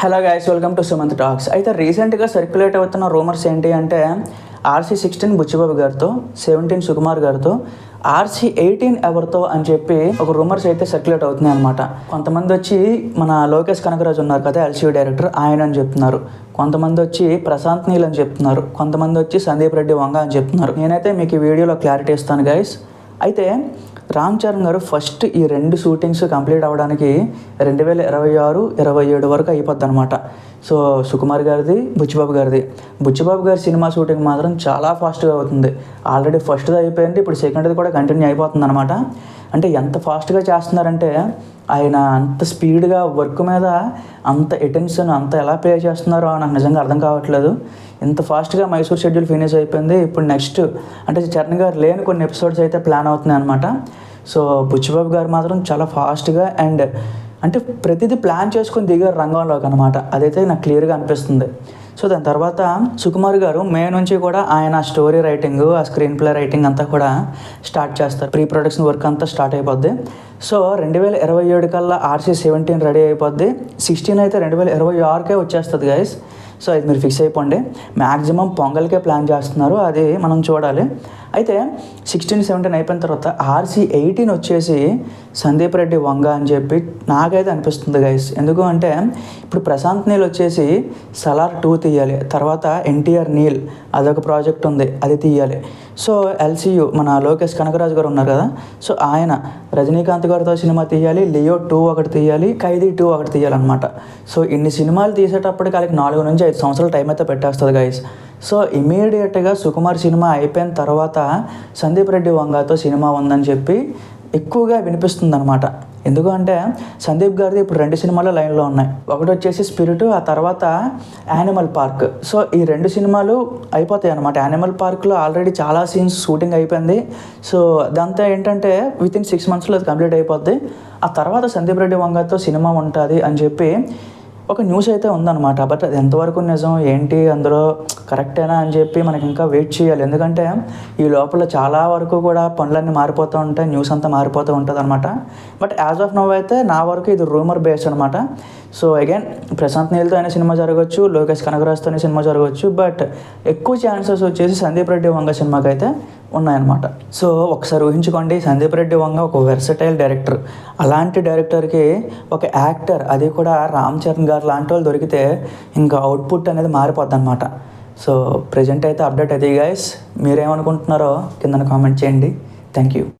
Hello guys, welcome to Sumanth talks. అయితే రీసెంట్గా circulate అవుతున్న రూమర్స్ ఏంటి అంటే RC16 బుచ్చిబాబు గారితో, 17 సుకుమార్ గారితో, RC18 ఎవరితో అని చెప్పి ఒక రూమర్స్ అయితే సర్క్యులేట్ అవుతున్నాయి అనమాట. కొంతమంది వచ్చి మన లోకేష్ కనగరాజు ఉన్నారు కదా, LCU డైరెక్టర్, ఆయన అని చెప్తున్నారు. కొంతమంది వచ్చి ప్రశాంత్ నీల్ అని చెప్తున్నారు. కొంతమంది వచ్చి సందీప్ రెడ్డి వంగ అని చెప్తున్నారు. నేనైతే మీకు ఈ వీడియోలో క్లారిటీ ఇస్తాను గైస్. అయితే రామ్ చరణ్ గారు ఫస్ట్ ఈ 2 షూటింగ్స్ కంప్లీట్ అవ్వడానికి 2026-27 వరకు అయిపోద్ది అనమాట. సో సుకుమార్ గారిది, బుచ్చిబాబు గారిది. బుచ్చిబాబు గారి సినిమా షూటింగ్ మాత్రం చాలా ఫాస్ట్గా అవుతుంది. ఆల్రెడీ ఫస్ట్ది అయిపోయింది, ఇప్పుడు సెకండ్ది కూడా కంటిన్యూ అయిపోతుంది అనమాట. అంటే ఎంత ఫాస్ట్గా చేస్తున్నారంటే ఆయన అంత స్పీడ్గా వర్క్ మీద అంత అటెన్షన్ అంత ఎలా ప్లే చేస్తున్నారో నాకు నిజంగా అర్థం కావట్లేదు. ఇంత ఫాస్ట్గా మైసూర్ షెడ్యూల్ ఫినిష్ అయిపోయింది. ఇప్పుడు నెక్స్ట్ అంటే చరణ్ గారు లేని కొన్ని ఎపిసోడ్స్ అయితే ప్లాన్ అవుతున్నాయి అనమాట. సో బుచ్చిబాబు గారు మాత్రం చాలా ఫాస్ట్గా అండ్ అంటే ప్రతిదీ ప్లాన్ చేసుకొని దిగారు రంగంలోకి అనమాట. అదైతే నాకు క్లియర్గా అనిపిస్తుంది. సో దాని తర్వాత సుకుమార్ గారు మే నుంచి కూడా ఆయన స్టోరీ రైటింగ్, ఆ స్క్రీన్ ప్లే రైటింగ్ అంతా కూడా స్టార్ట్ చేస్తారు. ప్రీ ప్రొడక్షన్ వర్క్ అంతా స్టార్ట్ అయిపోద్ది. సో 2027 కల్లా RC17 రెడీ అయిపోద్ది. 16 అయితే 2026కే వచ్చేస్తుంది గైస్. సో అది మీరు ఫిక్స్ అయిపోండి. మ్యాక్సిమం పొంగల్కే ప్లాన్ చేస్తున్నారు, అది మనం చూడాలి. అయితే 16-17 అయిపోయిన తర్వాత RC18 వచ్చేసి సందీప్ రెడ్డి వంగ అని చెప్పి నాకైతే అనిపిస్తుంది గైస్. ఎందుకు అంటే ఇప్పుడు ప్రశాంత్ నీల్ వచ్చేసి సలార్ 2 తీయాలి, తర్వాత NTR నీల్ అదొక ప్రాజెక్ట్ ఉంది, అది తీయాలి. సో LCU మన లోకేష్ కనగరాజు గారు ఉన్నారు కదా, సో ఆయన రజనీకాంత్ గారితో సినిమా తీయాలి, లియో 2 ఒకటి తీయాలి, ఖైదీ 2 ఒకటి తీయాలన్నమాట. సో ఇన్ని సినిమాలు తీసేటప్పటికి వాళ్ళకి 4 నుంచి 5 సంవత్సరాల టైం అయితే పెట్టేస్తుంది గైస్. సో ఇమీడియట్గా సుకుమార్ సినిమా అయిపోయిన తర్వాత సందీప్ రెడ్డి వంగతో సినిమా ఉందని చెప్పి ఎక్కువగా వినిపిస్తుంది అనమాట. ఎందుకంటే సందీప్ గారిది ఇప్పుడు 2 సినిమాలు లైన్లో ఉన్నాయి. ఒకటి వచ్చేసి స్పిరిట్, ఆ తర్వాత యానిమల్ పార్క్. సో ఈ 2 సినిమాలు అయిపోతాయి అనమాట. యానిమల్ పార్క్లో ఆల్రెడీ చాలా సీన్స్ షూటింగ్ అయిపోయింది. సో అదంతా ఏంటంటే వితిన్ 6 మంత్స్లో అది కంప్లీట్ అయిపోద్ది. ఆ తర్వాత సందీప్ రెడ్డి వంగతో సినిమా ఉంటుంది అని చెప్పి ఒక న్యూస్ అయితే ఉందన్నమాట. బట్ అది ఎంతవరకు నిజం ఏంటి, అందులో కరెక్టేనా అని చెప్పి మనకి ఇంకా వెయిట్ చేయాలి. ఎందుకంటే ఈ లోపల చాలా వరకు కూడా పనులన్నీ మారిపోతూ ఉంటాయి, న్యూస్ అంతా మారిపోతూ ఉంటుంది అనమాట. బట్ యాజ్ ఆఫ్ నౌ అయితే నా వరకు ఇది రూమర్ బేస్డ్ అనమాట. సో అగైన్ ప్రశాంత్ నీల్తో అయినా సినిమా జరగవచ్చు, లోకేష్ కనగరాజ్తో సినిమా జరగవచ్చు. బట్ ఎక్కువ ఛాన్సెస్ వచ్చేసి సందీప్ రెడ్డి వంగ సినిమాకి అయితే ఉన్నాయన్నమాట. సో ఒకసారి ఊహించుకోండి, సందీప్ రెడ్డి వంగ ఒక వెర్సటైల్ డైరెక్టర్. అలాంటి డైరెక్టర్కి ఒక యాక్టర్, అది కూడా రామ్ చరణ్ గారు లాంటి వాళ్ళు దొరికితే ఇంకా అవుట్పుట్ అనేది మారిపోద్ది అనమాట. సో ప్రజెంట్ అయితే అప్డేట్ అది గైస్. మీరేమనుకుంటున్నారో కింద కామెంట్ చేయండి. Thank you.